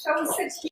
Shall we sit here?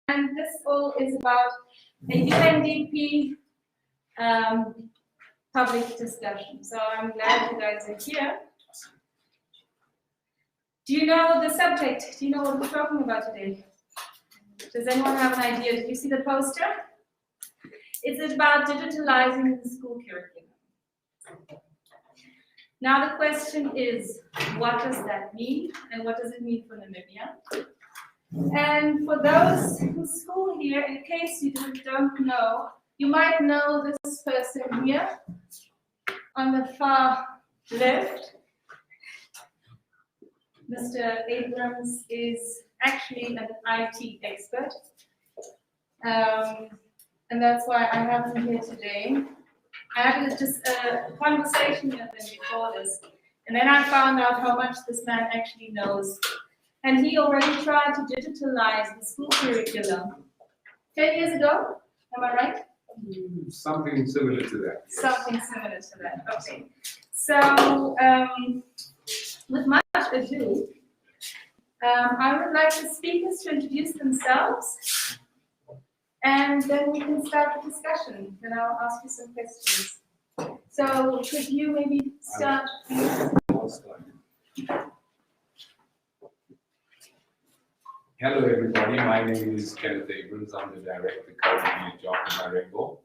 And this all is about a UNDP public discussion. So I'm glad you guys are here. Do you know the subject? Do you know what we're talking about today? Does anyone have an idea? Did you see the poster? It's about digitalizing the school curriculum. Now the question is, what does that mean? And what does it mean for Namibia? And for those who school here, in case you don't know, you might know this person here on the far left. Mr. Abrams is actually an IT expert. And that's why I have him here today. I had just a conversation with him before this, and then I found out how much this man actually knows. And he already tried to digitalize the school curriculum 10 years ago, am I right? Something similar to that. Yes. Something similar to that, okay. So, with much ado, I would like the speakers to introduce themselves, and then we can start the discussion. Then I'll ask you some questions. So, could you maybe start? Hello, everybody. My name is Kenneth Abrams. I'm the director currently at Jock and Marengo.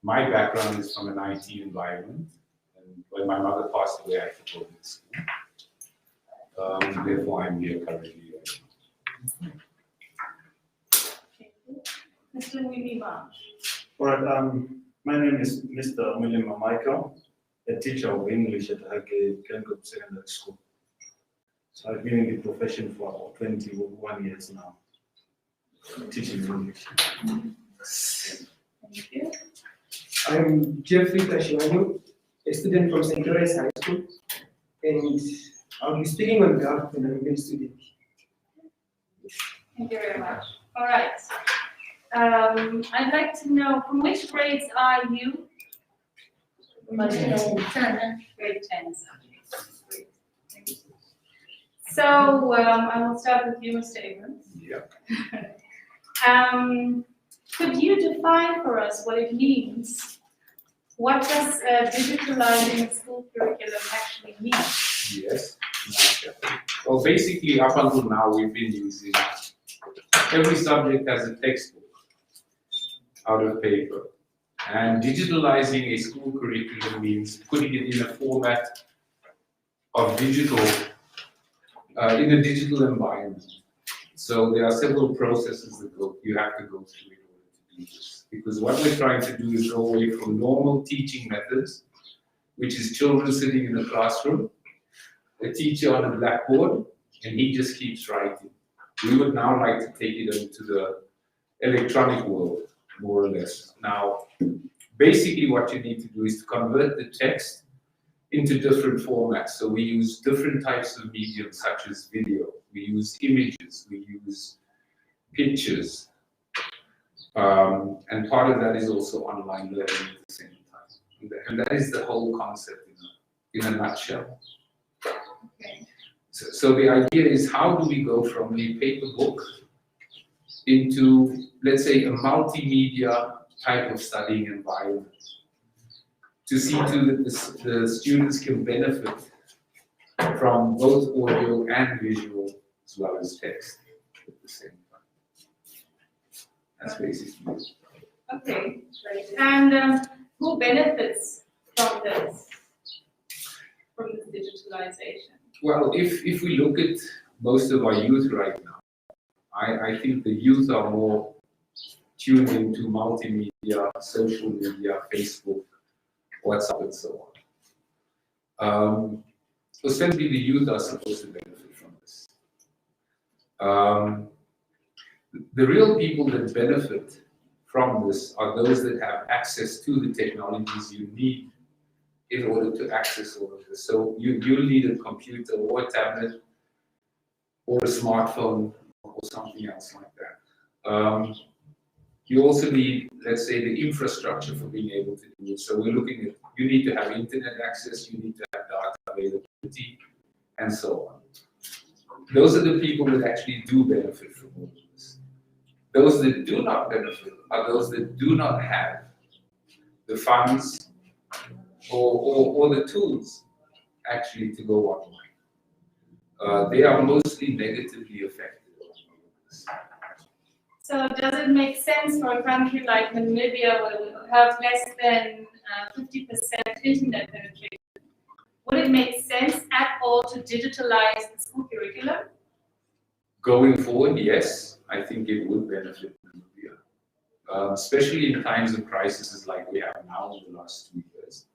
My background is from an IT environment, and when my mother passed away, I had to go to school. Therefore, I'm here currently. Mr. Wimima. All right. My name is Mr. William Michael, a teacher of English at Hake Glencoe Secondary School. So I've been in the profession for about 21 years now, teaching English. Thank you. I'm Jeffrey Kashiwanyu, a student from St. Lawrence High School, and I'll be speaking on behalf of the Namibian student. Thank you very much. All right. I'd like to know, from which grades are you? Grade 10. Grade 10. Great. Thank you. So I will start with you, Mr. Abrams. Yeah. Could you define for us what it means? What does digitalizing school curriculum actually mean? Yes. Well, basically, up until now, we've been using every subject as a textbook out of paper. And digitalizing a school curriculum means putting it in a format of digital, in a digital environment. So there are several processes that you have to go through in order to do this. Because what we're trying to do is go away from normal teaching methods, which is children sitting in a classroom, a teacher on a blackboard, and he just keeps writing. We would now like to take it into the electronic world, more or less. Now, basically what you need to do is to convert the text into different formats. So we use different types of mediums such as video, we use images, we use pictures, and part of that is also online learning at the same time. And that is the whole concept in a nutshell. Okay. So the idea is, how do we go from a paper book into, let's say, a multimedia type of studying environment, to see to that the students can benefit from both audio and visual as well as text at the same time. That's basically it. Okay, great. And who benefits from this digitalization? Well, if we look at most of our youth right now, I think the youth are more tuned into multimedia, social media, Facebook, WhatsApp, and so on. Essentially, the youth are supposed to benefit from this. The real people that benefit from this are those that have access to the technologies you need in order to access all of this. So you'll need a computer or a tablet or a smartphone or something else like that. You also need, let's say, the infrastructure for being able to do it. So we're looking at, you need to have internet access, you need to have data availability, and so on. Those are the people that actually do benefit from all of this. Those that do not benefit are those that do not have the funds or the tools actually to go online. They are mostly negatively affected. So does it make sense for a country like Namibia, where we have less than 50% internet penetration? Would it make sense at all to digitalize the school curriculum? Going forward, yes, I think it would benefit Namibia, especially in times of crises like we have now in the last 2 years.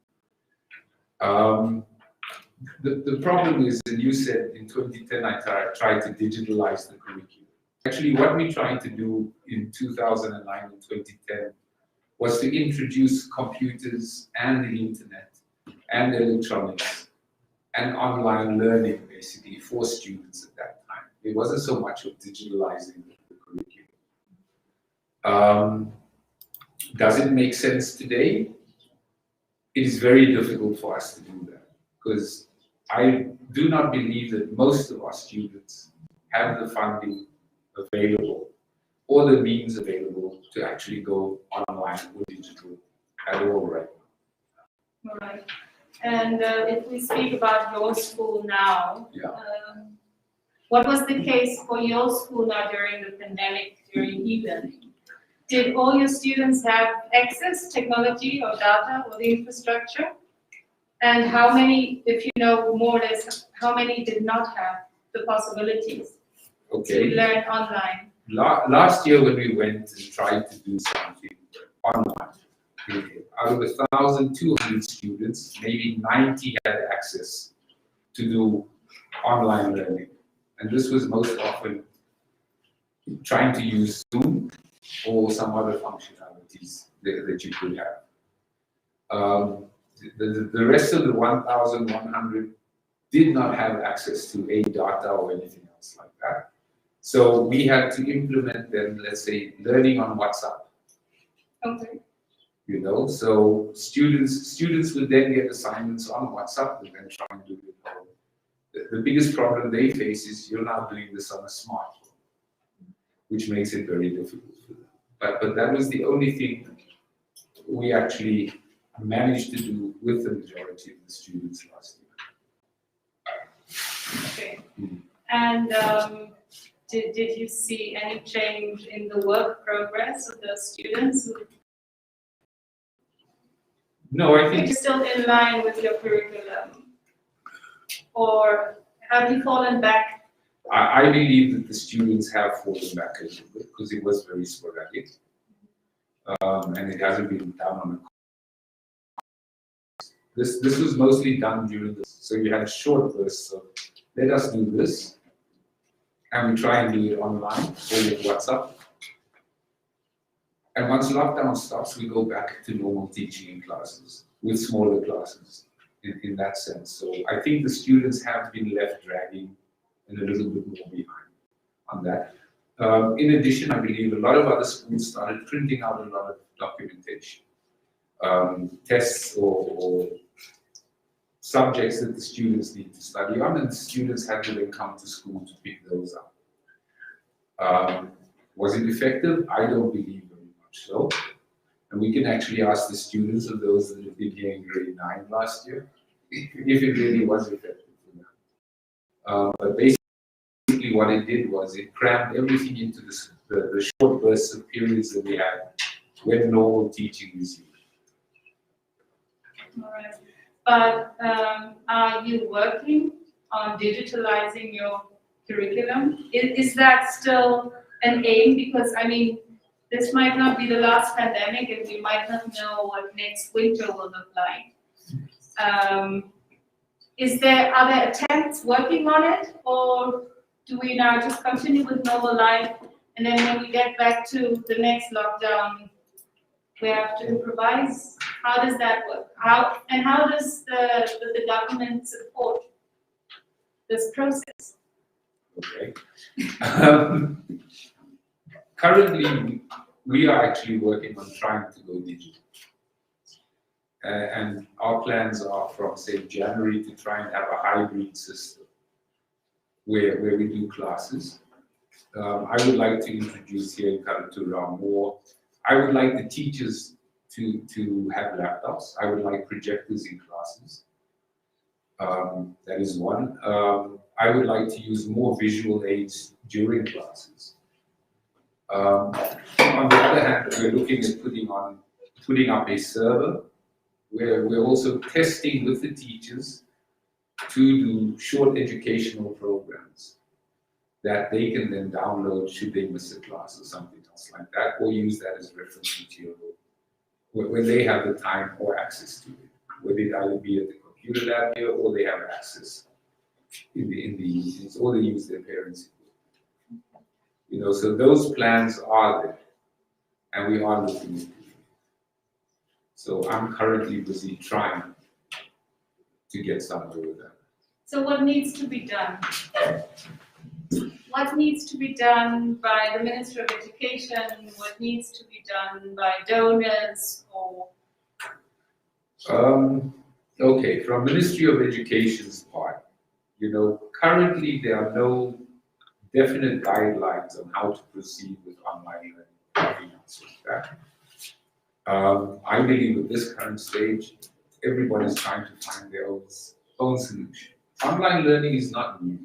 The problem is, and you said in 2010 I tried to digitalize the curriculum. Actually, what we tried to do in 2009 and 2010 was to introduce computers and the internet and electronics and online learning basically for students at that time. It wasn't so much of digitalizing the curriculum. Does it make sense today? It is very difficult for us to do that because I do not believe that most of our students have the funding available or the means available to actually go online or digital at all right now. All right. And if we speak about your school now, Yeah. What was the case for your school now during the pandemic, during e-learning? Did all your students have access, technology or data or the infrastructure? And how many, if you know more or less, how many did not have the possibilities Okay. to learn online? Last year when we went and tried to do something online, out of 1,200 students, maybe 90 had access to do online learning. And this was most often trying to use Zoom or some other functionalities that you could have. The rest of the 1,100 did not have access to a data or anything else like that. So we had to implement then, let's say, learning on WhatsApp. Okay. You know, so students would then get assignments on WhatsApp and then try and do it at home. The biggest problem they face is you're now doing this on a smartphone, which makes it very difficult for them. But that was the only thing we actually managed to do with the majority of the students last year. Okay. And did you see any change in the work progress of the students? No, I Are think you still in line with your curriculum? Or have you fallen back? I believe that the students have fallen back a little bit because it was very sporadic. And it hasn't been done on a this was mostly done during this. So you had short bursts of let us do this, and we try and do it online or with WhatsApp. And once lockdown stops, we go back to normal teaching in classes with smaller classes in that sense. So I think the students have been left dragging and a little bit more behind on that. In addition, I believe a lot of other schools started printing out a lot of documentation, tests or subjects that the students need to study on, and the students had to then come to school to pick those up. Was it effective? I don't believe very much so. And we can actually ask the students of those that have been here in grade 9 last year if it really was effective for them. But basically what it did was it crammed everything into the short bursts of periods that we had when normal teaching resumed. All right. But are you working on digitalizing your curriculum? Is that still an aim? Because I mean, this might not be the last pandemic, and we might not know what next winter will look like. Is there other attempts working on it, or do we now just continue with normal life, and then when we get back to the next lockdown, we have to improvise? How does that work? How does the government support this process? Okay. Currently, we are actually working on trying to go digital. And our plans are from, say, January to try and have a hybrid system where we do classes I would like to introduce here in Karatura more. I would like the teachers to have laptops. I would like projectors in classes. That is one. I would like to use more visual aids during classes. On the other hand, we're looking at putting up a server where we're also testing with the teachers to do short educational programs that they can then download should they miss a class or something else like that, or use that as reference material when they have the time or access to it, whether it either be at the computer lab here or they have access in the evenings, or they use their parents' equipment. You know, so those plans are there, and we are looking into it. So I'm currently busy trying to get somewhere with that. So what needs to be done? What needs to be done by the Minister of Education? What needs to be done by donors or? Okay, from Ministry of Education's part, you know, currently there are no definite guidelines on how to proceed with online learning, nothing else like that. I believe at this current stage, everybody's trying to find their own solution. Online learning is not new.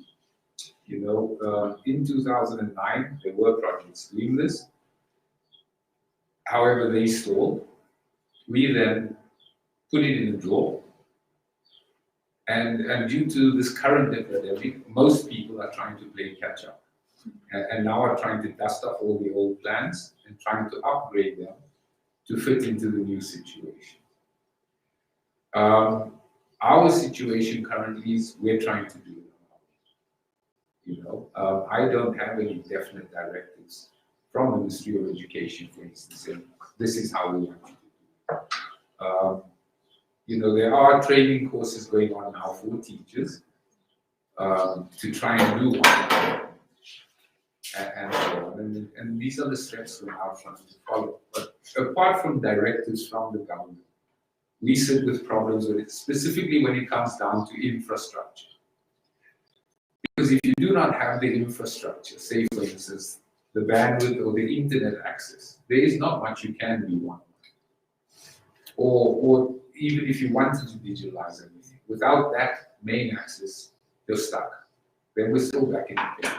You know, in 2009, there were projects doing this. However, they stalled. We then put it in a drawer. And due to this current epidemic, most people are trying to play catch up. And now are trying to dust off all the old plans and trying to upgrade them to fit into the new situation. Our situation currently is we're trying to do it. You know, I don't have any definite directives from the Ministry of Education, for instance, saying this is how we want you to do it. You know, there are training courses going on now for teachers to try and do one. And so on. And these are the steps we're now trying to follow. But apart from directives from the government, we sit with problems with it, specifically when it comes down to infrastructure. Because if you do not have the infrastructure, say for instance, the bandwidth or the internet access, there is not much you can do on it. Or even if you wanted to digitalize everything, without that main access, you're stuck. Then we're still back in the game.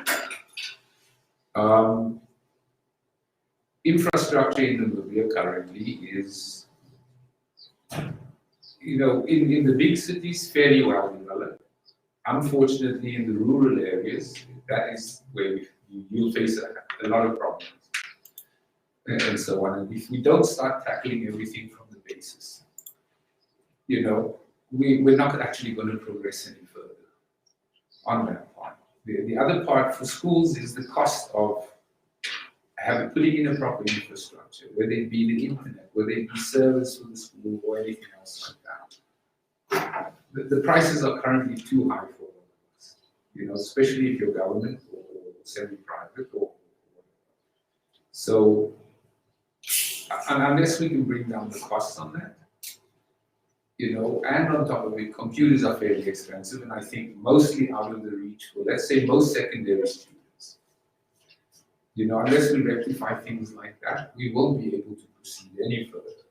Infrastructure in Namibia currently is, you know, in the big cities, fairly well developed. Unfortunately, in the rural areas, that is where you'll face a lot of problems and so on. And if we don't start tackling everything from the basis, you know, we're not actually going to progress any further on that part. The other part for schools is the cost of putting in a proper infrastructure, whether it be the internet, whether it be service for the school or anything else like that. The prices are currently too high for all of us, you know, especially if you're government or semi-private or whatever. So, unless we can bring down the costs on that, you know, and on top of it, computers are fairly expensive, and I think mostly out of the reach for, let's say, most secondary students. You know, unless we rectify things like that, we won't be able to proceed any further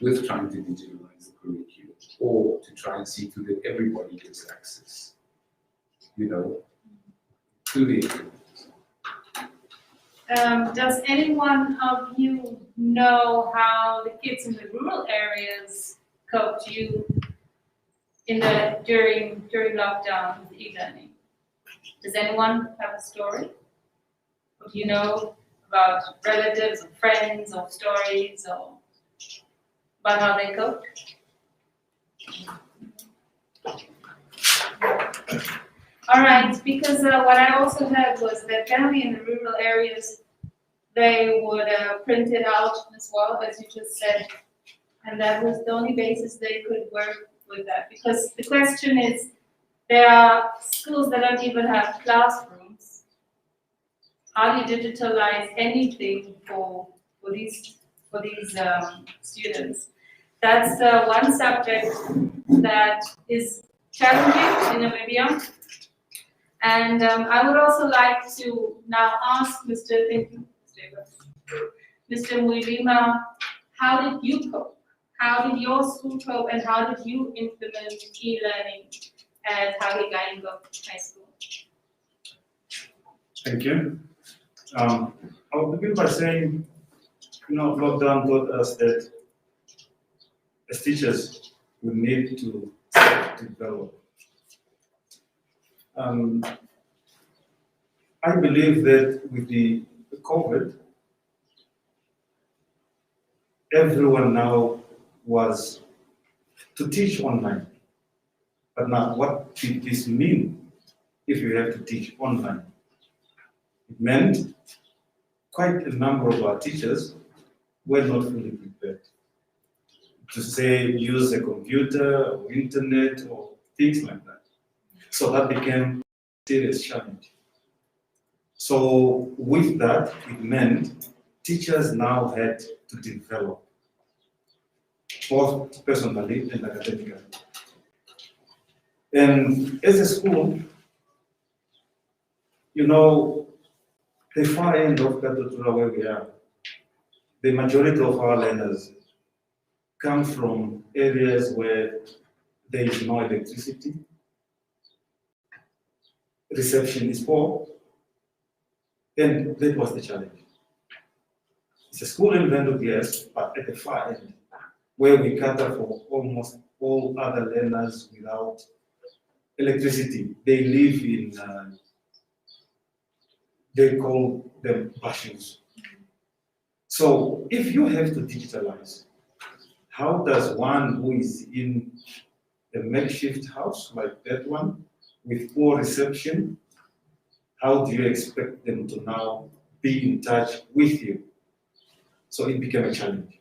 with trying to digitalize the curriculum or to try and see to that everybody gets access, you know, to the internet. Does anyone of you know how the kids in the rural areas coped during lockdown with e-learning? Does anyone have a story? Or do you know about relatives or friends or stories or about how they coped? All right, because what I also heard was that generally in the rural areas, they would print it out as well, as you just said, and that was the only basis they could work with that. Because the question is, there are schools that don't even have classrooms. How do you digitalize anything for these students? That's one subject that is challenging in Namibia. And I would also like to now ask Mr. Muilima, how did you cope? How did your school cope, and how did you implement e-learning at Hage Geingob High School? Thank you. I'll begin by saying, lockdown taught us that as teachers, we need to self-develop. I believe that with the COVID, everyone now was to teach online. But now, what did this mean if you have to teach online? It meant quite a number of our teachers were not fully prepared to say use a computer or internet or things like that. So that became a serious challenge. So with that, it meant teachers now had to develop both personally and academically. And as a school, the far end of Katotura where we are, the majority of our learners come from areas where there is no electricity, reception is poor, and that was the challenge. It's a school in Venduk, yes, but at the far end, where we cater for almost all other learners without electricity. They live in, they call them bashes. So if you have to digitalize, how does one who is in a makeshift house like that one with poor reception, how do you expect them to now be in touch with you? So it became a challenge.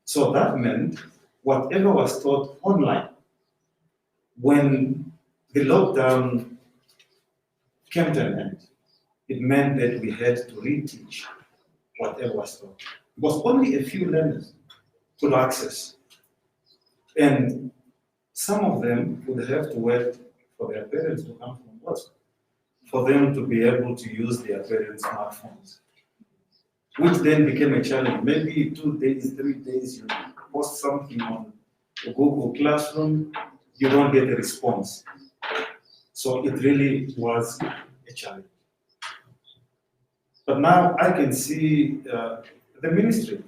So that meant whatever was taught online, when the lockdown came to an end, it meant that we had to reteach whatever was taught. Because only a few learners could access. And some of them would have to wait for their parents to come from work, for them to be able to use their parents' smartphones, which then became a challenge. Maybe 2 days, 3 days, you post something on Google Classroom, you don't get a response. So it really was a challenge. But now I can see the ministry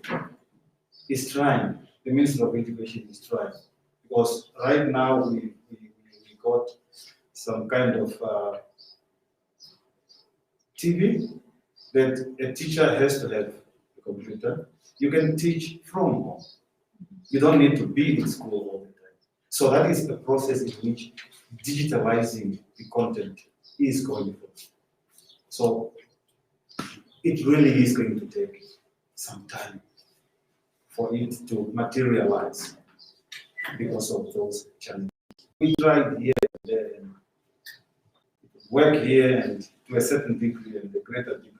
is trying, the Minister of Education is trying, because right now we got some kind of TV that a teacher has to have a computer. You can teach from home. You don't need to be in school all the time. So that is the process in which digitalizing the content is going through. So it really is going to take some time for it to materialize because of those challenges. We tried here and there and work here and to a certain degree and a greater degree.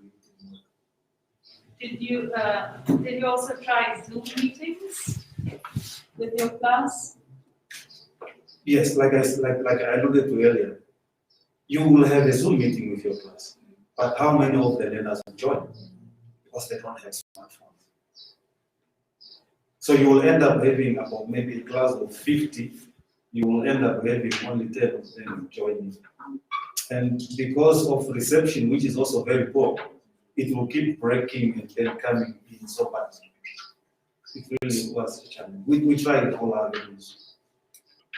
Did you also try Zoom meetings with your class? Yes, like I alluded to earlier, you will have a Zoom meeting with your class, but how many of the learners will join? Because they don't have smartphones. So you will end up having about maybe a class of 50, you will end up having only 10 of them joining. And because of reception, which is also very poor, it will keep breaking and then coming in so bad. It really was a challenge. We tried all our levels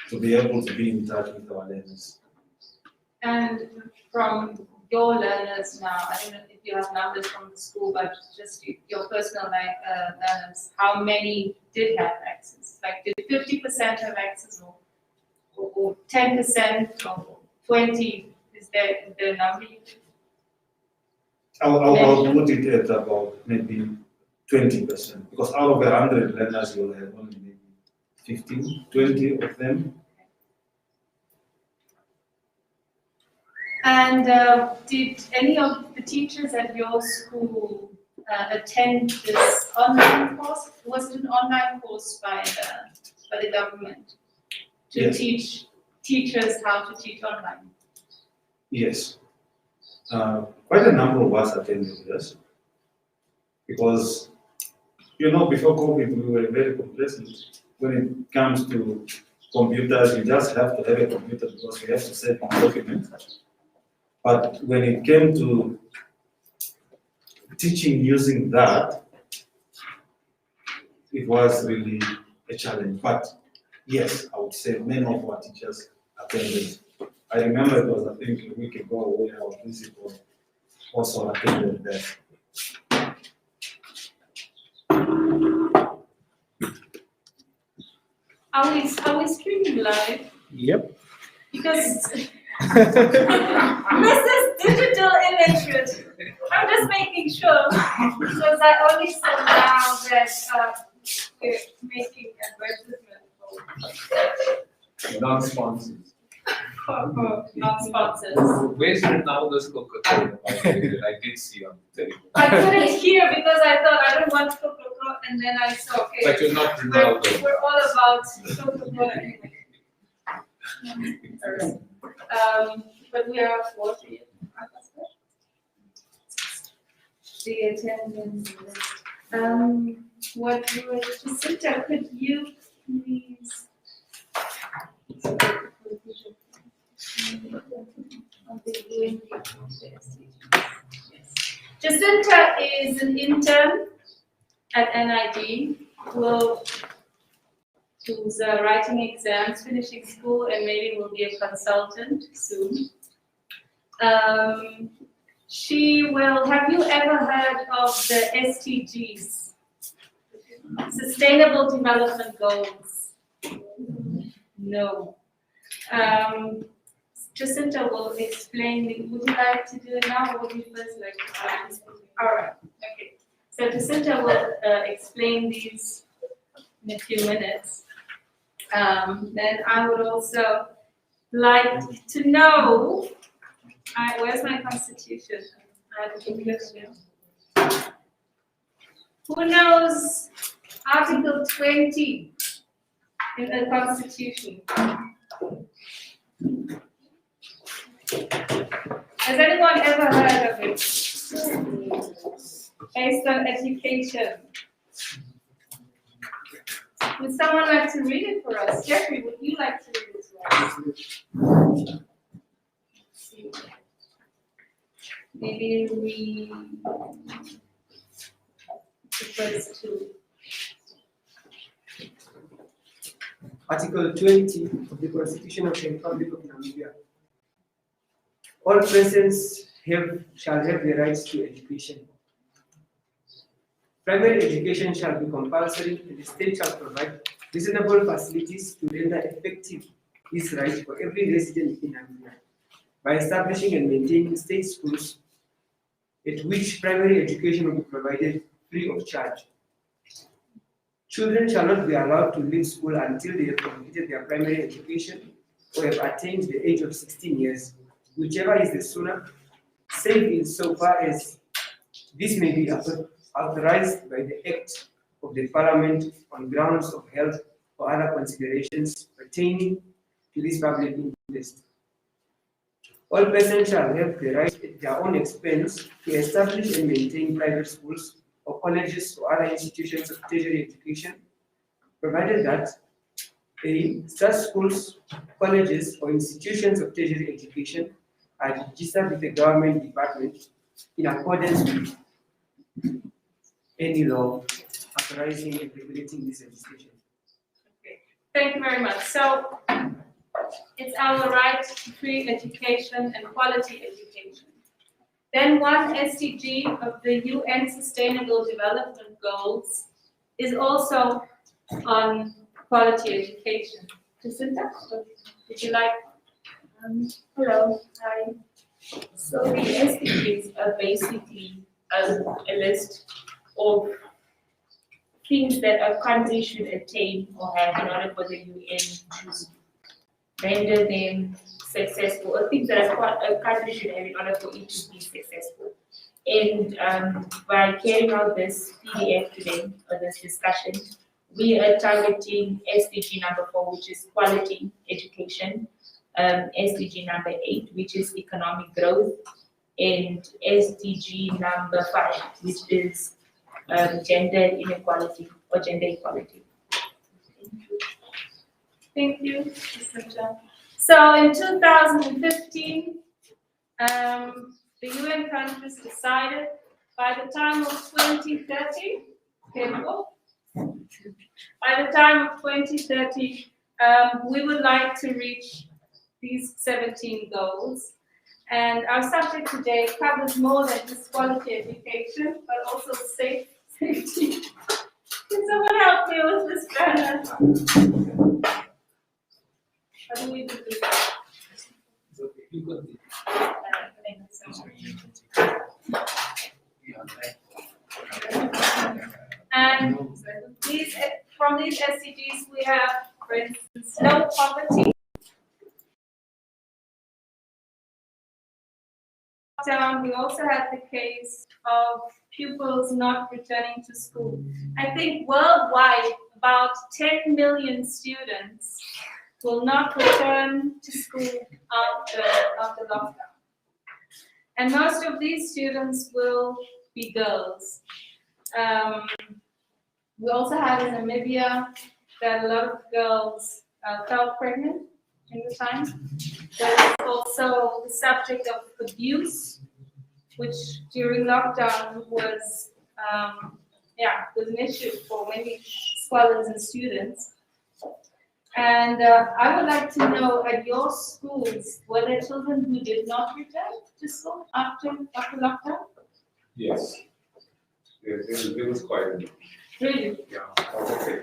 to be able to be in touch with our learners. And from your learners now, I don't know if you have numbers from the school, but just your personal learners, how many did have access? Like, did 50% have access, or 10%, or 20%? Is there a number you could I'll put it at about maybe 20%, because out of 100 learners, you'll have only maybe 15, 20 of them. And did any of the teachers at your school attend this online course? Was it an online course by the government to Yes. teach teachers how to teach online? Yes. Quite a number of us attended this because, before COVID, we were very complacent when it comes to computers. You just have to have a computer because you have to save documents. But when it came to teaching using that, it was really a challenge. But yes, I would say many of our teachers attended. I remember it was, I think, a week ago where our principal also attended that. Are we streaming live? Yep. Because this is digital illiterate. I'm just making sure because I only saw now that we're making advertisement Non-sponsors. for non-sponsors. Where's Ronaldo's Coca-Cola? I did see on the television. I couldn't hear because I thought I don't want Coca-Cola, and then I saw okay. But you're not Ronaldo. We're all about Coca-Cola anyway. But we are for the attendance list. What would Jacinta, could you please? Jacinta is an intern at NID who's writing exams, finishing school, and maybe will be a consultant soon. She will, have you ever heard of the SDGs? Sustainable Development Goals? No. Jacinta will explain, would you like to do it now or would you first like to all right, okay. So Jacinta will explain these in a few minutes. Then I would also like to know, where's my constitution? I have English here. Who knows Article 20 in the Constitution? Has anyone ever heard of it? Based on education. Would someone like to read it for us? Jeffrey, would you like to read it for us? Maybe read the first two. Article 20 of the Constitution of the Republic of Namibia. All persons shall have the right to education. Primary education shall be compulsory and the state shall provide reasonable facilities to render effective this right for every resident in Namibia by establishing and maintaining state schools at which primary education will be provided free of charge. Children shall not be allowed to leave school until they have completed their primary education or have attained the age of 16 years, whichever is the sooner, save insofar as this may be authorized by the Act of the Parliament on grounds of health or other considerations pertaining to this public interest. All persons shall have the right at their own expense to establish and maintain private schools or colleges or other institutions of tertiary education, provided that A, such schools, colleges, or institutions of tertiary education are registered with the government department in accordance with any law authorizing and regulating this legislation. Okay, thank you very much. So it's our right to free education and quality education. Then one SDG of the UN Sustainable Development Goals is also on quality education. Jacinta, would you like? Hello, hi. So the SDGs are basically a list of things that a country should attain or have in order for the UN to render them successful, or things that a country should have in order for it to be successful. And by carrying out this PDF today, or this discussion, we are targeting SDG number 4, which is quality education, SDG number 8, which is economic growth, and SDG number 5, which is gender inequality or gender equality. Thank you, Mr. Chan. So in 2015, the UN countries decided by the time of 2030, by the time of 2030, we would like to reach these 17 goals. And our subject today covers more than just quality education, but also safety. Can someone help me with this banner? How do we do this? Thank you so much. And from these SDGs, we have, for instance, no poverty. We also had the case of pupils not returning to school. I think worldwide, about 10 million students will not return to school after lockdown. And most of these students will be girls. We also had in Namibia that a lot of girls fell pregnant in the time. There's also the subject of abuse, which during lockdown was an issue for many scholars and students. And I would like to know, at your schools, were there children who did not return to school after lockdown? Yes. There was quite a bit. Really? Yeah, okay.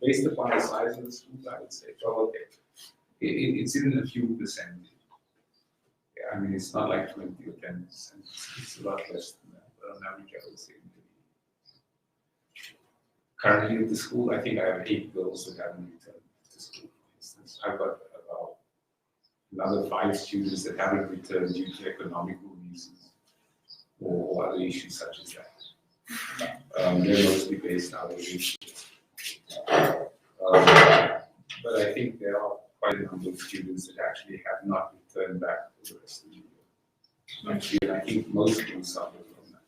Based upon the size of the school, I would say, okay. It's in a few percent. Yeah, I mean, it's not like 20 or 10%. It's a lot less than that. But on average, I would say maybe. Currently at the school, I think I have 8 girls that haven't returned to school, for instance. I've got about another 5 students that haven't returned due to economical reasons or other issues such as that. They're mostly based out of Asia. But I think there are quite a number of students that actually have not returned back for the rest of the year. Actually, I think most of them suffer from that.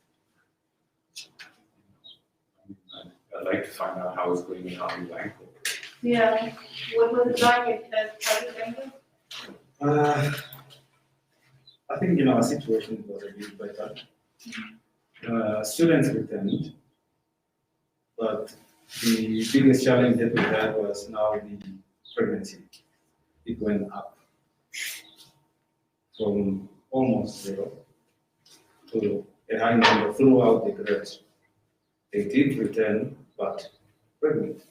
I'd like to find out how it's going in Harvey Bangkok. Yeah. What was it like at Harvey Bangkok? I think our situation was a bit better. Students returned, but the biggest challenge that we had was now the pregnancy. It went up from almost 0 to a high number throughout the grade. They did return, but pregnant.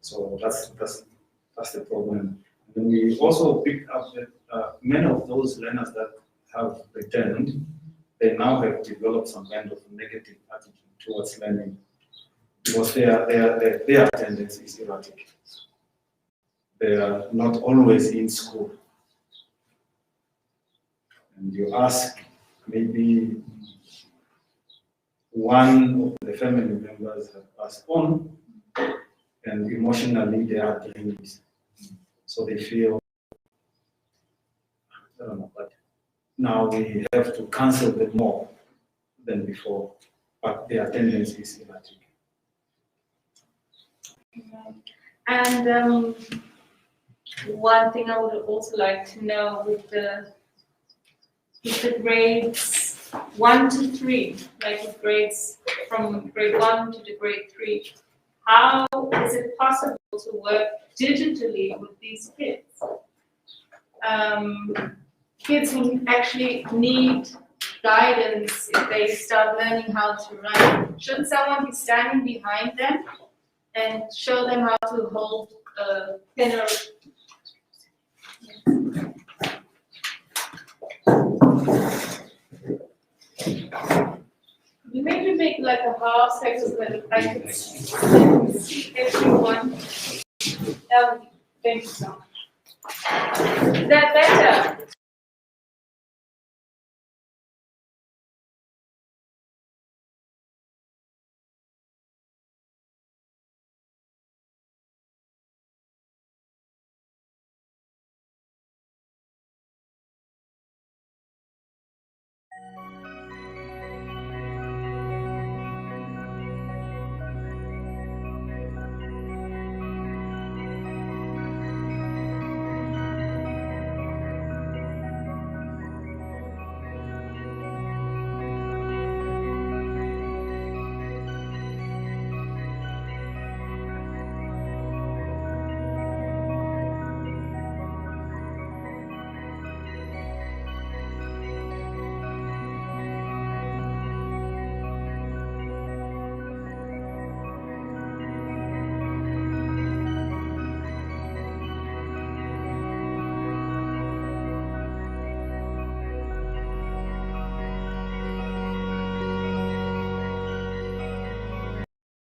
So that's the problem. And we also picked up that many of those learners that have returned, they now have developed some kind of negative attitude towards learning because their attendance is erratic. They are not always in school. And you ask, maybe one of the family members have passed on, and emotionally they are drained. So they feel, I don't know, but now we have to cancel them more than before, but the attendance is erratic. And one thing I would also like to know with the grades 1 to 3, like with grades from grade 1 to the grade 3, how is it possible to work digitally with these kids? Kids who actually need guidance if they start learning how to run. Shouldn't someone be standing behind them and show them how to hold a pen or we maybe make like a half cycle so that I could see everyone. That would be, thank you so much. Is that better?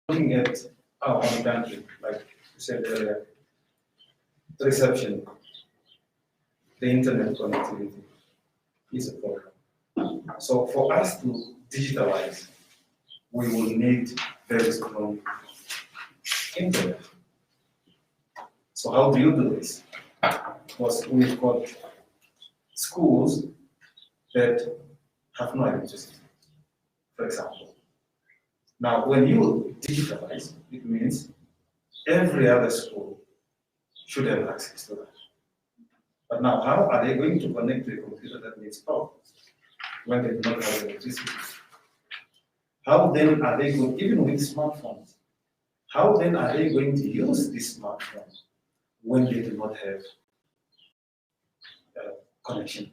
Looking at our own country, like you said earlier, the reception, the internet connectivity is a problem. So for us to digitalize, we will need very strong internet. So how do you do this? Because we've got schools that have no electricity, for example. Now, when you digitalize, it means every other school should have access to that. But now, how are they going to connect to a computer that needs power when they do not have electricity? How then are they going, even with smartphones, how then are they going to use this smartphone when they do not have connection?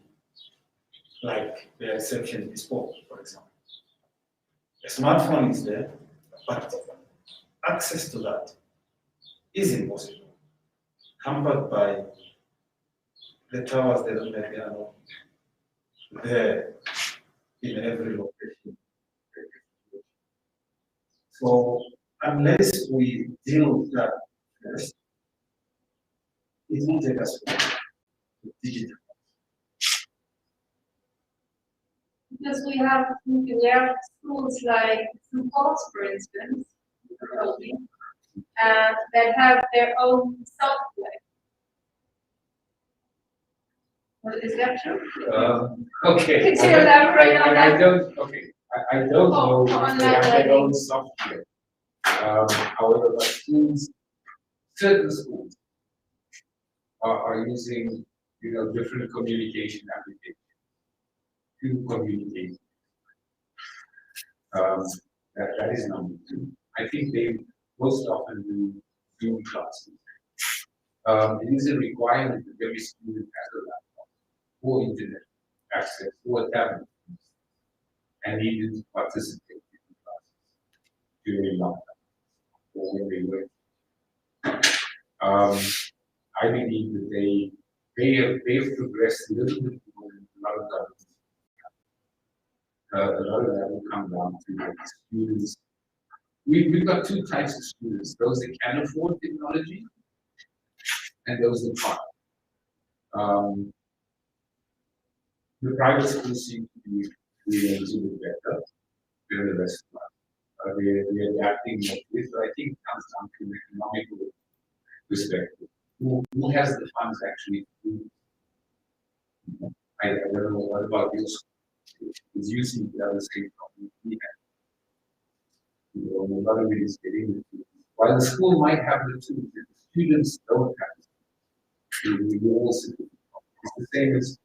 Like the reception is poor, for example. A smartphone is there, but access to that is impossible, hampered by the towers that maybe are not there in every location. So unless we deal with that first, it will take us to digital. Because we have schools like St. Paul's, for instance, probably, that have their own software. Well, is that true? Okay. Could you elaborate on I that? don't, okay, I don't know For if they online have their own learning. software. However, but schools, certain schools are using, different communication applications to communicate. That is number two. I think they most often do Zoom classes. It is a requirement that every student has a laptop or internet access or a tablet and needed to participate in the classes during lockdown or when they were. I believe that they've progressed a little bit more than a lot of governments. A lot of that will come down to the students. We've got two types of students: those that can afford technology and those that can't. The private schools seem to be doing a little bit better than the rest of us. They're adapting like this, but I think it comes down to an economical perspective. Who has the funds actually to do it? I don't know what about your school. Is using the other same problem we have. A lot of it is getting the tools. While the school might have the tools, if the students don't have the tools, we also it's the same as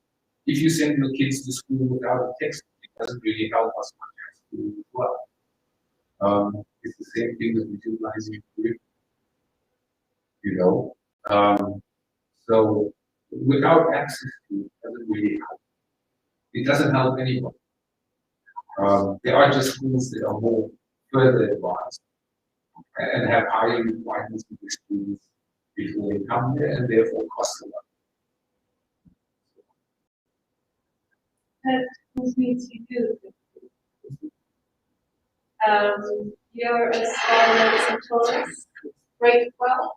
if you send your kids to school without a textbook, it doesn't really help us much at school as well. It's the same thing with digitalizing curriculum, so without access to it doesn't really help. It doesn't help anyone. There are just schools that are more further advanced and have higher requirements of experience before they come there and therefore cost a lot. That means you do. You're a scholar in Taurus, grade 12.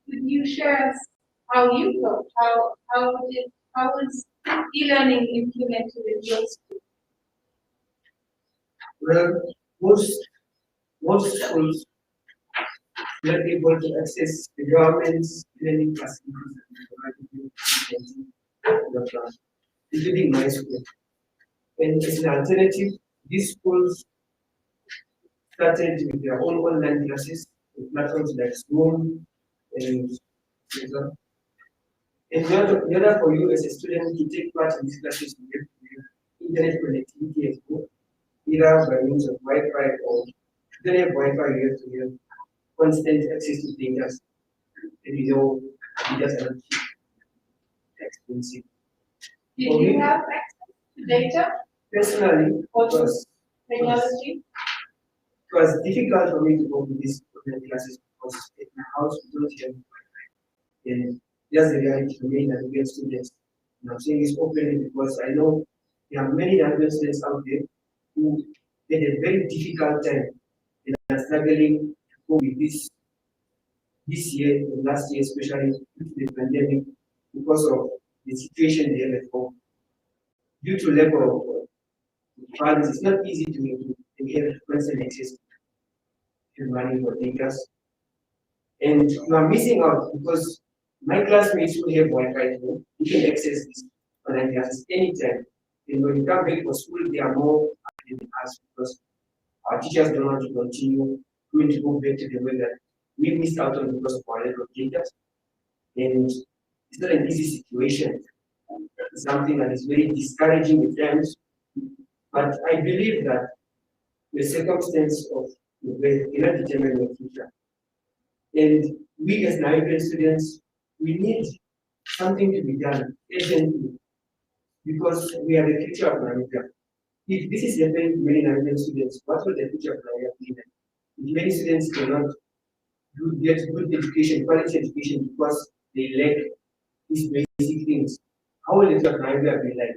Could you share us how you go? How is e-learning implemented in your school? Well, most schools not able to access the government's learning facilities including my school. And as an alternative, these schools started with their own online classes with platforms like Zoom and Twitter. And in order for you as a student to take part in these classes, you have to have internet connectivity as well, either by means of Wi-Fi or if you don't have Wi-Fi, you have to have constant access to data. And you know, data are not cheap, expensive. Did you have access to data Personally, or it to was, technology? it was difficult for me to go to these online classes because at my house we don't have Wi-Fi. And that's the reality for me that we get students. And I'm saying this openly because I know there are many Nigerian students out there who had a very difficult time and are struggling to cope with this year and last year, especially due to the pandemic, because of the situation they have at home. Due to lack of funds, it's not easy to get constant access to money for data. And you are missing out because my classmates who have Wi-Fi too, you can access this online classes anytime. And when you come back for school, they are more active than us because our teachers don't want to continue going to go back to the way that we missed out on because of our lack of data. And it's not an easy situation. It's something that is very discouraging at times. But I believe that the circumstance of the way cannot determine your future. And we as Nigerian students, we need something to be done urgently because we are the future of Nigeria. If this is happening to many Nigerian students, what will the future of Nigeria be like? If many students cannot get good education, quality education because they lack these basic things, how will the future of Nigeria be like?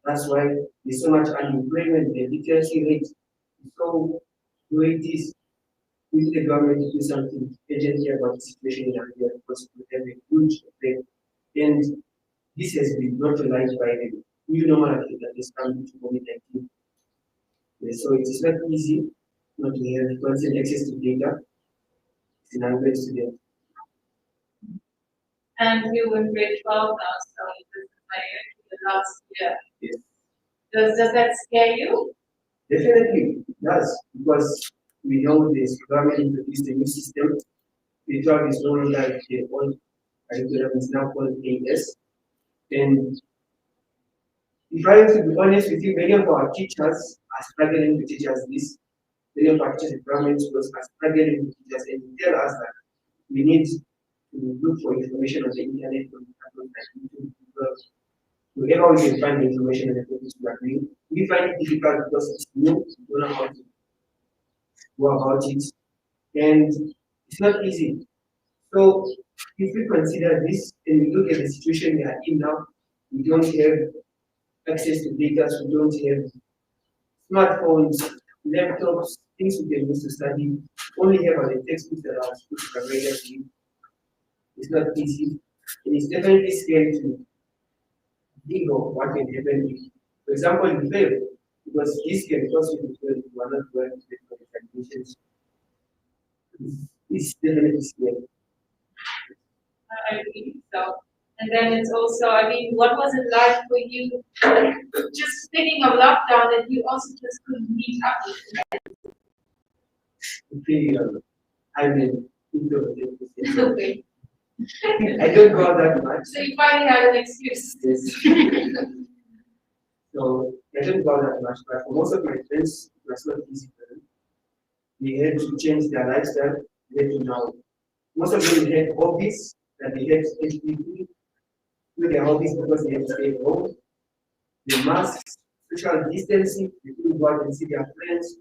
That's why there's so much unemployment, the literacy rate is so low it is. We need the government to do something urgently about the situation in Nigeria because it will have a huge effect. And this has been brought to light by the new normality that is coming to COVID-19. So it is not easy not to have constant access to data. It's an unpaid student. And you in grade 12 now, so this is like the last year. Yes. Does that scare you? Definitely it does, because we know this government introduced a new system. The job is no longer the old curriculum, is now called AS. And if I have to be honest with you, many of our teachers are struggling to teach us this. Many of our teachers in primary schools are struggling to teach us and tell us that we need to look for information on the internet, on platforms like YouTube, because wherever we can find the information on the topics we are doing, we find it difficult because it's new, we don't know how to go about it, and it's not easy. So if we consider this and we look at the situation we are in now, we don't have access to data, we don't have smartphones, laptops, things we can use to study, only have the textbooks that our schools provide us with. It's not easy. And it's definitely scary to think of what can happen if, for example, you fail, because this can cause you to fail if you are not well prepared for examinations. It's definitely scary. I believe so. And then it's also, I mean, what was it like for you? Just thinking of lockdown, that you also just couldn't meet up with them. Okay, I mean, Okay. I don't go out that much. So you finally had an excuse. Yes. So I didn't go out that much, but for most of my friends, it was not easy for them. They had to change their lifestyle. They had to now. Most of them had hobbies that they had to do their hobbies because they had to stay at home. The masks, social distancing, they couldn't go out and see their friends.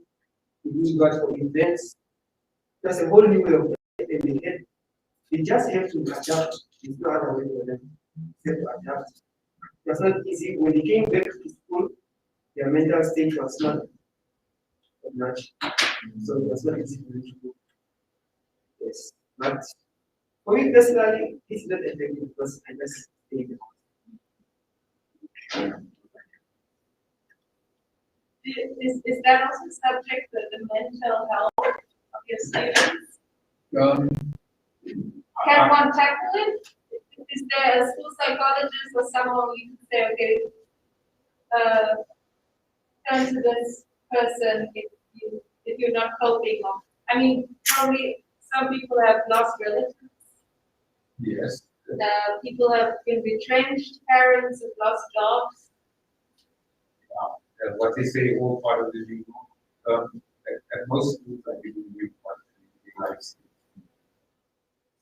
They couldn't go out for events. That's a whole new way of life, and they just have to adapt. There's no other way for them. They have to adapt. It was not easy. When they came back to school, their mental state was not that much. So it was not easy for them to do. Yes. But for me personally, it's not effective because I just stayed at home. Is that also subject to the mental health of your students? Can one tackle it? Is there a school psychologist or someone you can say, okay, turn to this person if you're not coping? Or, I mean, probably some people have lost relatives. Yes. People have been retrenched, parents have lost jobs. What they say, all part of the legal. At most schools, I think we part of the life skills.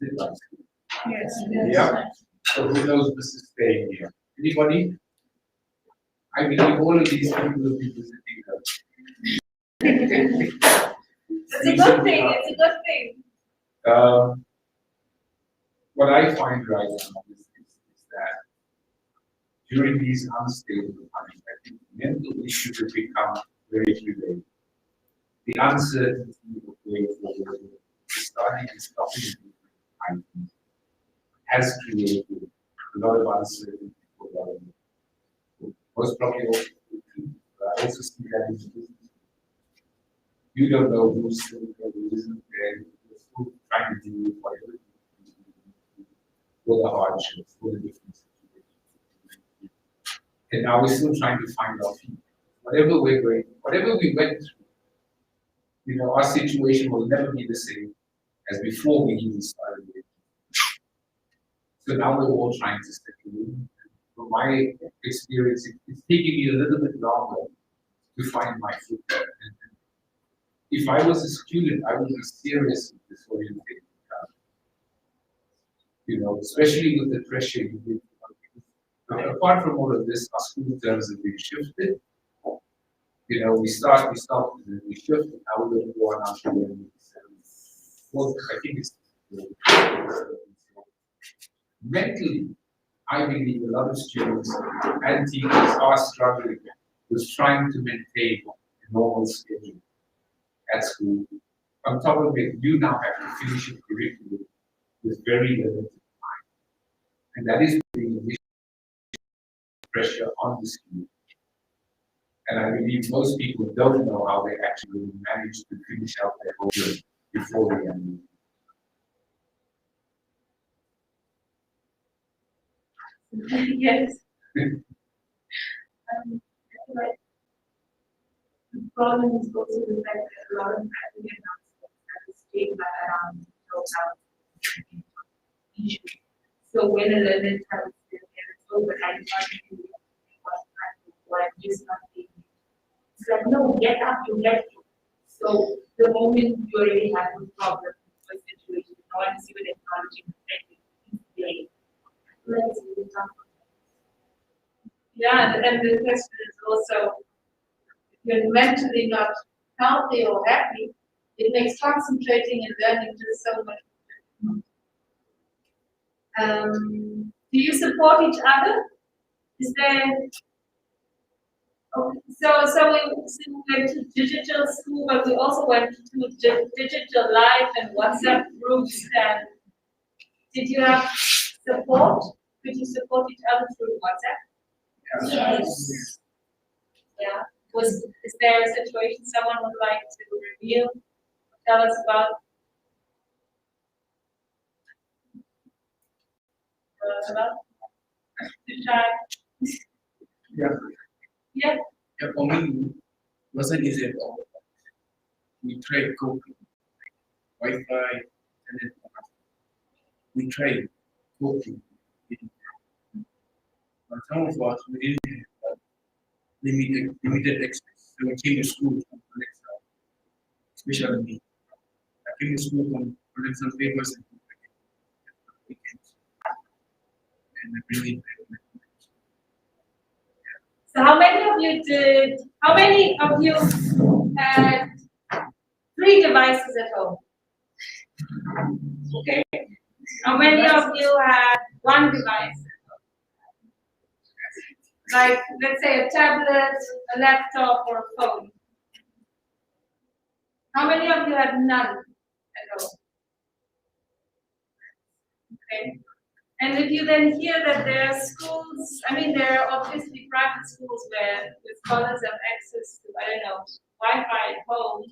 Is it life skills? Yes. Yeah. So who knows this is staying here? Anybody? I believe all of these people will be visiting her. It's a good thing. It's a good thing. What I find right now is that during these unstable times, I think mental issues have become very prevalent. The uncertainty of going forward, starting and stopping items, has created a lot of uncertainty for government. Most probably also, I also see that in business. You don't know who's still there, who isn't there. You're still trying to deal with whatever, all the hardships, all the different situations. And now we're still trying to find our feet. Whatever we're going, whatever we went through, our situation will never be the same as before we even started it. So now we're all trying to settle in. From my experience, it's taking me a little bit longer to find my foot there. And if I was a student, I would be seriously disoriented. Especially with the pressure you give. Apart from all of this, our school terms have been shifted. We start, and we shift, and now we're going to go on after the well, I think it's mentally, I believe a lot of students and teachers are struggling with trying to maintain a normal schedule at school. On top of it, you now have to finish a curriculum with very limited time. And that is putting additional pressure on the student. And I believe most people don't know how they actually manage to finish out their homework before the end. Yes. Like, the problem is also the fact that a lot of academic announcements at the state around issues. So when a learner tells them it's over, I can't do what I'm just not doing. It's like, no, get up, you get it. So the moment you already have a problem with a situation, no one is even acknowledging the fact that it's late. Let's move on. Yeah, and the question is also, if you're mentally not healthy or happy, it makes concentrating and learning just so much difficult. Do you support each other? Is there? Okay, so we went to digital school, but we also went to digital life and WhatsApp groups. And did you have support? Could you support each other through WhatsApp? Yes. Yeah. Is there a situation someone would like to reveal? Tell us about? Yeah. Yeah. Yeah, for me, wasn't easy at all. We tried coping, Wi-Fi, internet. We tried coping. But some of us, we didn't have limited access. So we came to school from Alexa, especially me. I came to school from collect some papers and weekends. And I really So how many of you had 3 devices at home? Okay. How many of you had 1 device? Like, let's say a tablet, a laptop, or a phone. How many of you had none at home? Okay. And if you then hear that there are schools, there are obviously private schools where the scholars have access to, I don't know, Wi-Fi at home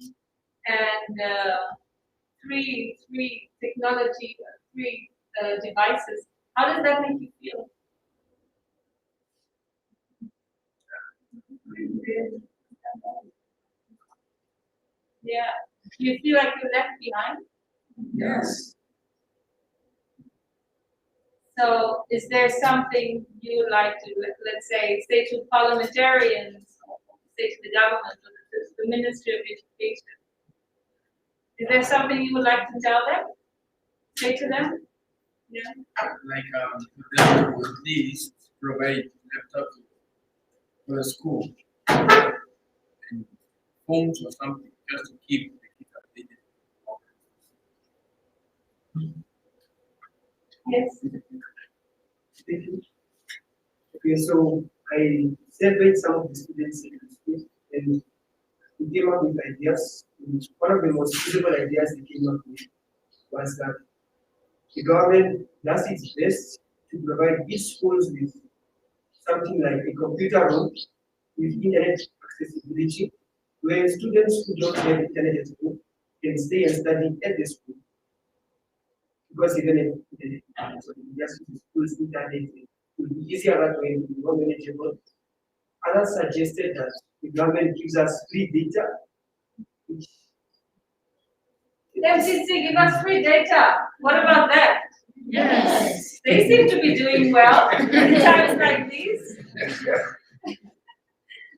and three devices. How does that make you feel? Yeah. Do you feel like you're left behind? Yes. So is there something you would like to, let's say to parliamentarians, say to the government, or the Ministry of Education? Is there something you would like to tell them? Say to them? Yeah. Like them to at least provide laptops for the school and phones or something just to keep the kids updated. Yes. Thank you. Okay, so I surveyed some of the students in the school and we came up with ideas. And one of the most feasible ideas they came up with was that the government does its best to provide each schools with something like a computer room with internet accessibility, where students who don't have internet at home can stay and study at the school. Because even if so just use the school's internet, it will be easier that way, it will be more manageable. Others suggested that the government gives us free data, which MCC, give us free data. What about that? Yes. They seem to be doing well in times like these.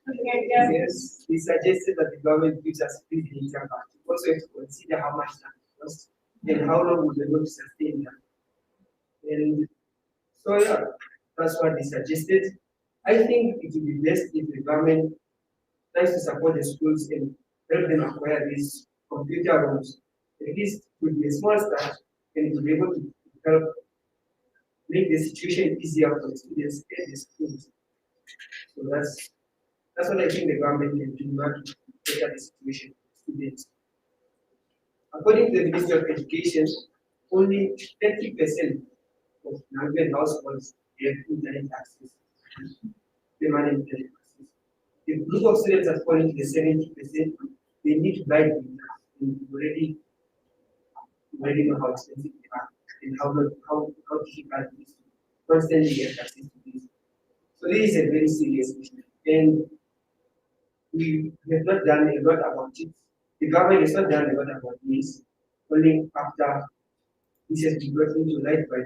Okay, yeah. yes, we suggested that the government gives us free data, but we also have to consider how much that costs and how long we'll be able to sustain that. And so yeah, that's what they suggested. I think it would be best if the government tries to support the schools and help them acquire these computer rooms. At least with a small start, and to be able to help make the situation easier for the students and the schools. So that's what I think the government can do now to better the situation for students. According to the Ministry of Education, only 30% of Namibian households have internet access, permanent internet access. The group of students that fall into the 70%, they need to buy data. And you already know how expensive they are and how difficult it is to constantly get access to this. So this is a very serious issue. And we have not done a lot about it. The government has not done a lot about this, only after this has been brought into light by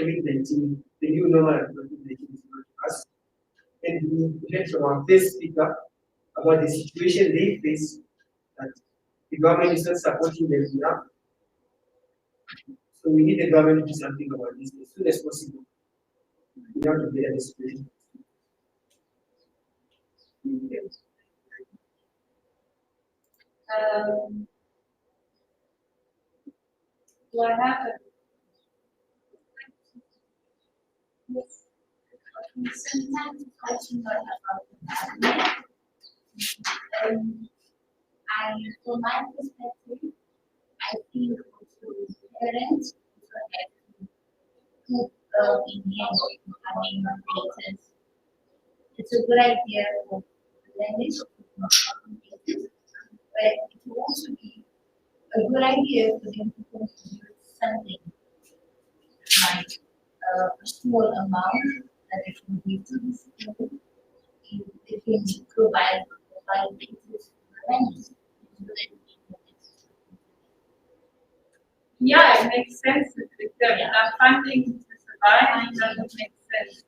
COVID-19, the new normal of COVID-19 is brought to us. And we heard from our first speaker about the situation they face, that the government is not supporting them enough. So we need the government to do something about this as soon as possible. We have to better the situation. What happened? Yes. Sometimes question not about that. I, from my perspective, I think also parents also have to put in having data. It's a good idea for language, but it will also be a good idea for them to contribute something like a small amount that they can give to the school. If they can provide basis for language. Yeah, it makes sense. If there's enough funding to survive, it doesn't make sense.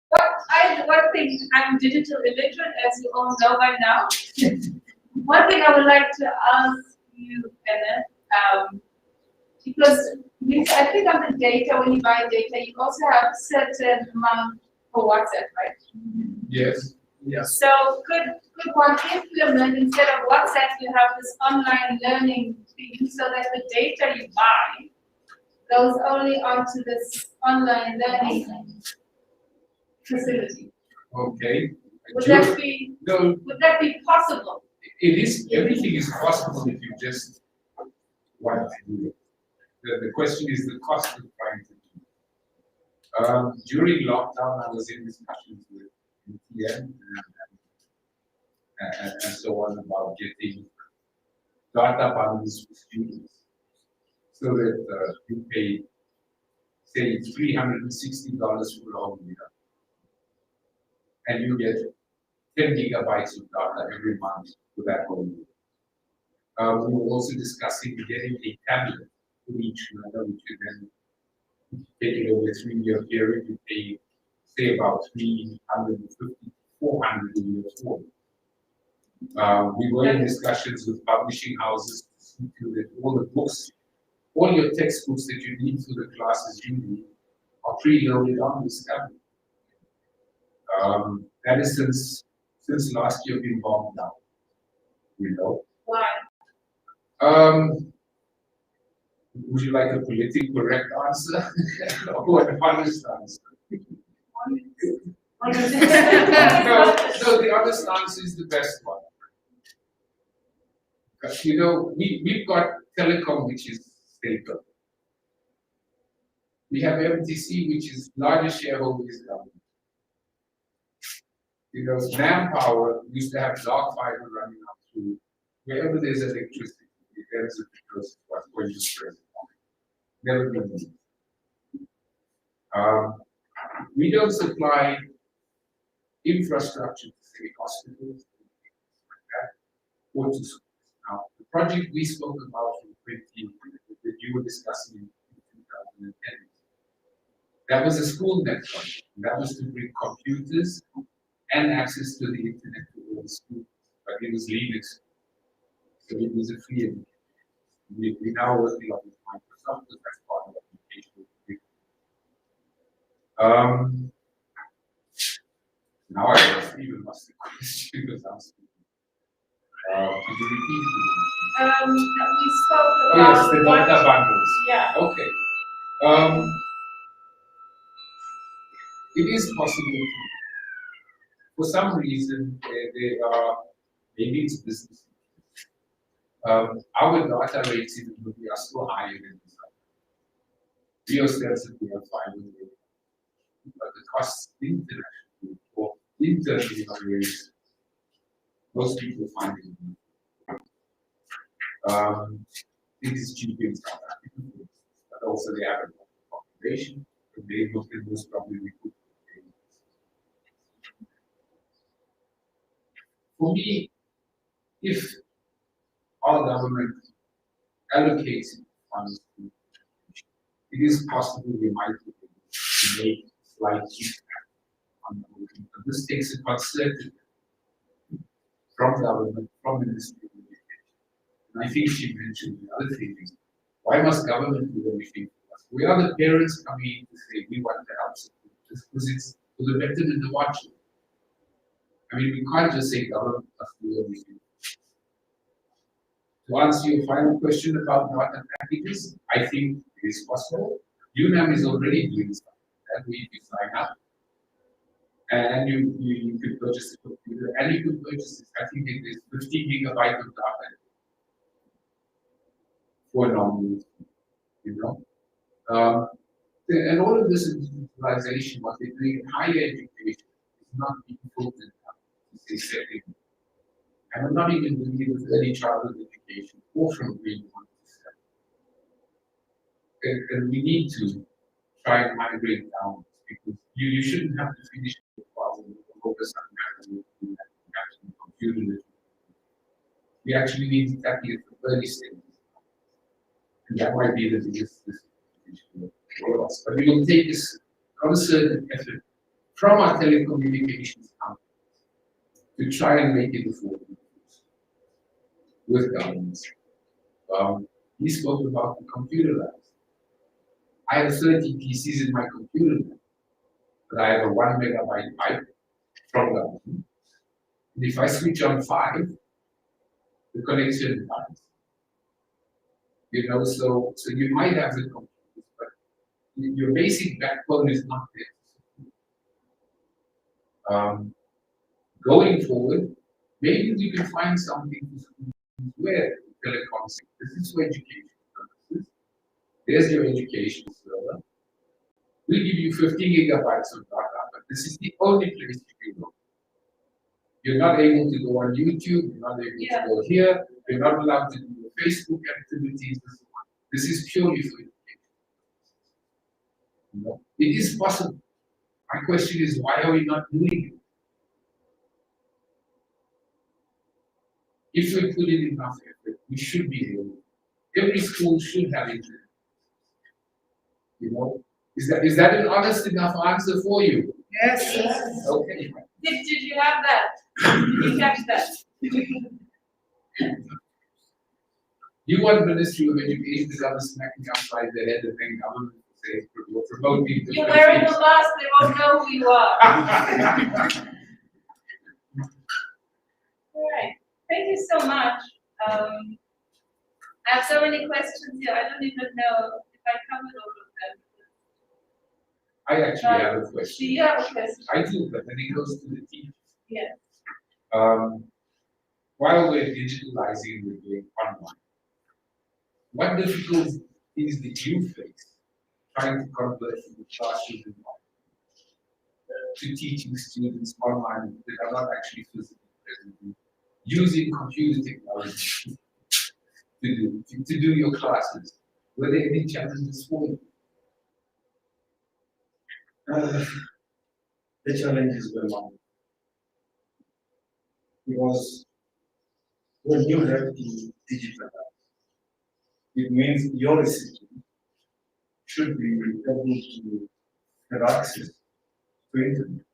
One thing, I'm digital illiterate, as you all know by now. One thing I would like to ask you, Kenneth, because I think on the data, when you buy data, you also have certain amount for WhatsApp, right? Yes. Yes. So could one implement, instead of WhatsApp, you have this online learning thing, so that the data you buy goes only onto this online learning facility? Okay. Would that be No, possible? it is, everything is possible if you just want to do it. The question is the cost of trying to do it. During lockdown, I was in discussions with UTM and so on about getting data bundles for students so that you pay say $360 for a whole year, and you get 10 gigabytes of data every month for that whole year. We were also discussing getting a tablet for each learner, which you then take it over a 3-year period, you pay, say, about 350 to 400 a year for it. We were in discussions with publishing houses to see to that all the books, all your textbooks that you need for the classes you need are preloaded on this tablet. That is since last year been bombed out, you know. Why? Would you like a politically correct answer or an honest answer? No, the honest answer is the best one. You know, we've got telecom, which is state-owned. We have MTC, which is largest shareholder is government. You know, manpower used to have dark fiber running up through wherever there's electricity. There's a because what's going to spread. Never been used. We don't supply infrastructure to say hospitals like that, or to schools. Now, the project we spoke about in 20 that you were discussing in 2010, that was a school net project. That was to bring computers and access to the internet to all the schools, but it was Linux, so it was a free education. We now working on with Microsoft because that's part of the application. Now I was even lost the question because I'm speaking. Could you repeat it? We spoke Oh about yes, the data bundles. Yeah. Okay. It is possible. For some reason, they are, maybe it's business. Our data rates in Namibia are still higher than this. We ostensibly are fine with it, but the costs internationally or internally are raised. Most people find it. It is cheap in South Africa, but also they have a lot of population. But they look at this probably we could. For me, if our government allocates funds to education, it is possible we might be able to make slight impact on the income. But this takes a concerted from government, from Ministry of Education. And I think she mentioned the other thing is, why must government do everything for us? We are the parents coming in to say we want to help support this because it's for the betterment of our children. I mean, we can't just say government must do everything. To answer your final question about data packages, I think it is possible. UNAM is already doing something that we can sign up. And you could purchase a computer and you could purchase, I think it is 15 gigabytes of data for normal, you know. And all of this is digitalization, what they're doing in higher education is not being filtered out to say second. And I'm not even doing it with early childhood education or from grade 1 to 7. And we need to try and migrate down because you shouldn't have to finish the class and focus on computer literacy. We actually need to tackle it from early stages. And that might be the biggest disadvantage for us. But we will take this concerted effort from our telecommunications companies to try and make it affordable with governments. He spoke about the computer labs. I have 30 PCs in my computer lab, but I have a 1 megabyte pipe from government. And if I switch on 5, the connection dies. You know, so you might have the computers, but your basic backbone is not there. Going forward, maybe we can find something where telecoms. This is for education purposes. There's your education server. We'll give you 50 gigabytes of data, but this is the only place you can go. You're not able to go on YouTube, you're not able to go here, you're not allowed to do Facebook activities and so on. This is purely for education. You know, it is possible. My question is, why are we not doing it? If we put in enough effort, we should be able. Every school should have internet. You know, is that an honest enough answer for you? Yes. Okay. Did you have that? Did you catch that? You want Ministry of Education to come smacking upside the head and then government to say promoting the You're wearing the mask, they won't know who you are. All right, thank you so much. I have so many questions here, I don't even know if I covered all of them. I actually have a question. Do you have a question? I do, but then it goes to the teachers. Yes. While we're digitalizing, we're doing online. What difficulties did you face trying to convert from the classroom environment to teaching students online that are not actually physically present, using computer technology to do your classes? Were there any challenges for you? The challenges were long. Because when you have to digitalize, it means your recipient should be able to have access to internet.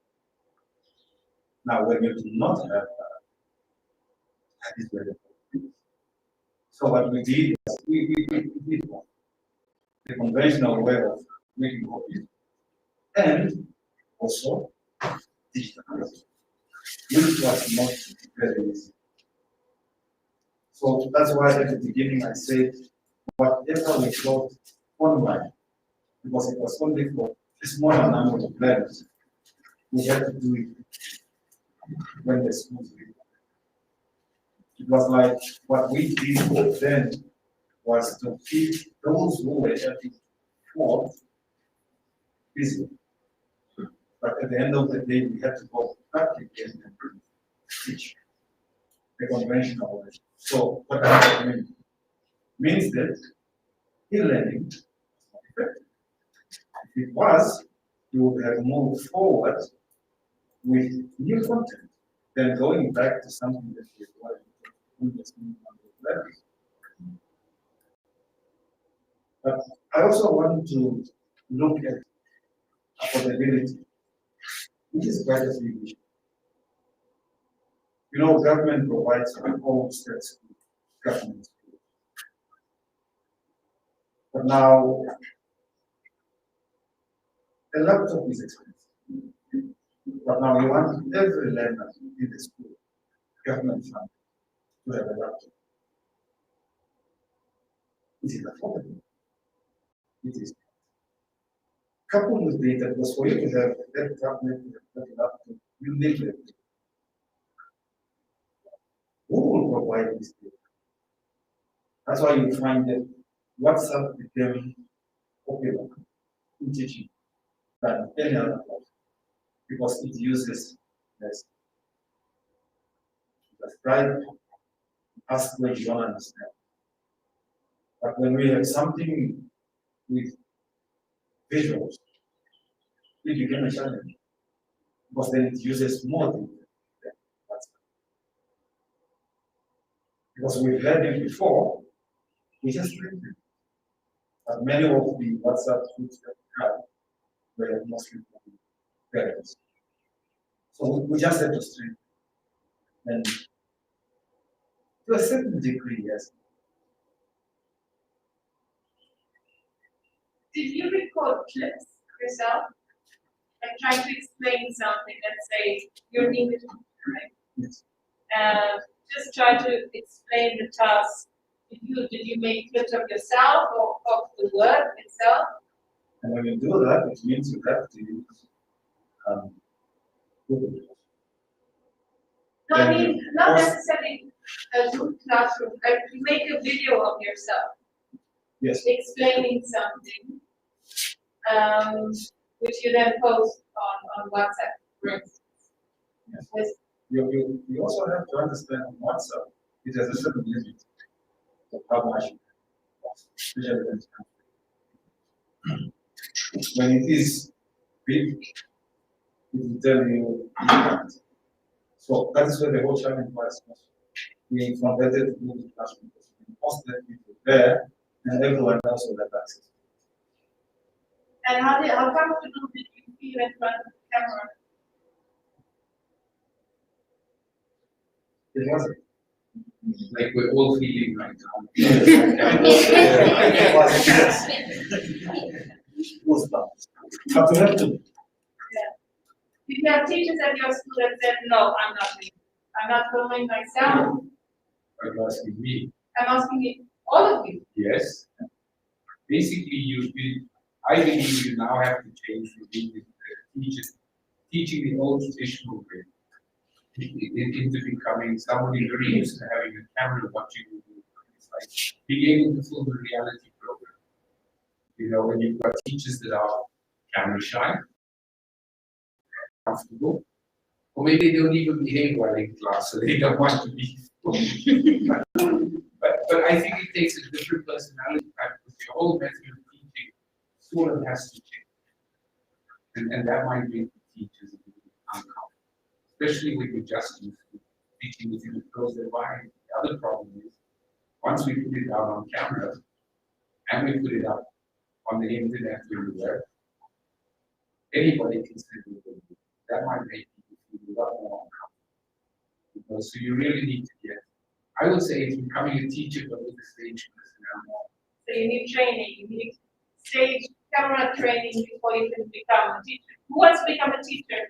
Now, when you do not have that, that is very important. So what we did was we did one, the conventional way of making copies, and also digitalizing, which was not very easy. So that's why at the beginning I said, whatever we got online, because it was only for a smaller number of learners, we had to do it when the schools did. It was like what we did then was to keep those who were at the fort busy. But at the end of the day, we had to go back again and teach the conventional way. So what does that mean? Means that e-learning was not effective. If it was, you would have moved forward with new content than going back to something that we were learning. But I also want to look at affordability, which is quite a big issue. You know, government provides all states government schools. But now, a laptop is expensive. But now you want every learner in the school, government fund, to have a laptop. Is it affordable? It is. Coupled with data, because for you to have that tablet, that laptop, you need it. Who will provide this data? That's why you find that WhatsApp became popular in teaching than any other platform because it uses less. Right? Ask when you don't understand. But when we have something with visuals, it becomes a challenge because then it uses more data than WhatsApp. Because we've had it before, we just print it. But many of the WhatsApp groups that we have were mostly from parents. So we just had to strengthen. And to a certain degree, yes. Did you record clips yourself? Like trying to explain something, let's say you're English, right? Yes. Just try to explain the task. Did you make clips of yourself or of the work itself? And when you do that, it means you have to use Google. No, I mean, not necessarily a group classroom. Like you make a video of yourself. Yes. Explaining something, which you then post on WhatsApp, for instance. Yes. You also have to understand on WhatsApp, it has a certain limit of how much, especially when it comes When it is big, it will tell you you can't. So that is where the whole challenge was. We wanted to move the classroom because we posted people there and everyone else will have access. And how comfortable did you feel in front of the camera? It wasn't. Like we're all feeling right now. It was, yes. It was tough. But we have to. Did you have teachers at your school that said, no, I'm not doing it. I'm not filming myself. Are you asking me? I'm asking you, all of you. Yes. Basically, I believe you now have to change from being teaching the old traditional way into becoming somebody very used to having a camera watching you. It's like being able to film a reality program. You know, when you've got teachers that are camera shy, comfortable, or maybe they don't even behave well in class, so they don't want to be. But I think it takes a different personality type because your whole method of teaching sort of has to change. And that might make the teachers a little uncomfortable, especially when you're just used to teaching within a closed environment. The other problem is, once we put it out on camera and we put it up on the internet or the web, anybody can see it. That might make people feel a lot more uncomfortable. So you really need to get, I would say it's becoming a teacher, but with a stage personality. So you need training, you need stage camera training before you can become a teacher. Who wants to become a teacher?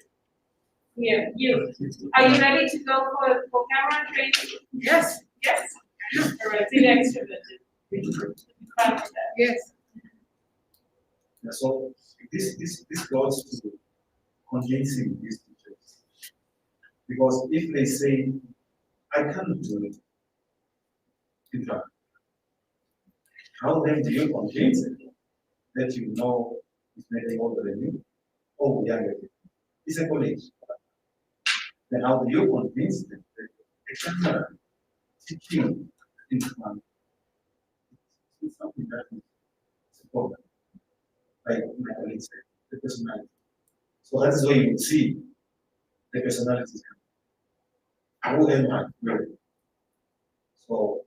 Yeah, you. Are you ready to go for camera training? Yes. Yes. All right, see the extroverted. Yes. Yeah, so this goes to convincing these teachers. Because if they say, I can't do it, you can't. How then do you convince them that you know is maybe older than you or younger than you? It's a college. Then how do you convince them that they can learn teaching in front? It's something that is a problem. Like my colleague said, the personality. So that is where you see the personalities. Who am I really? So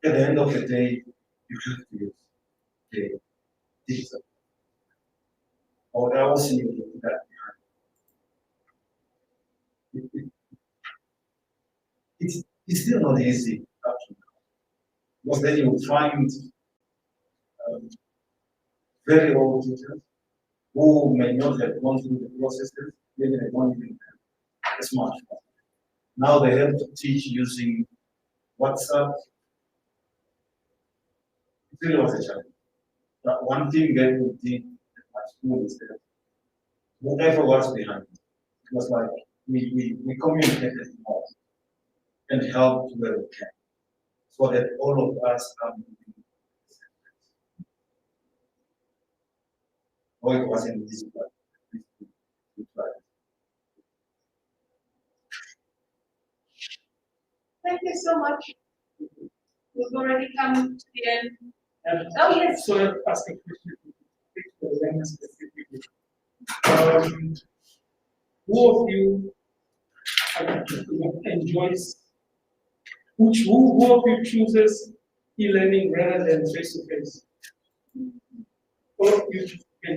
at the end of the day, you have to use the digital. Or else you leave that behind. It's still not easy up to now. Because then you will find very old teachers who may not have gone through the processes, maybe they don't even have a smartphone. Now they have to teach using WhatsApp. It really was a challenge. But one thing that we did at my school is that whoever was behind it was like we communicated more and helped where we can. So that all of us are moving in the same place. Or it was in this way. Thank you so much. We've already come to the end. Oh, yes. So I'll ask a question to Elena specifically. Who of you enjoys, who of you chooses e-learning rather than face-to-face? All of you can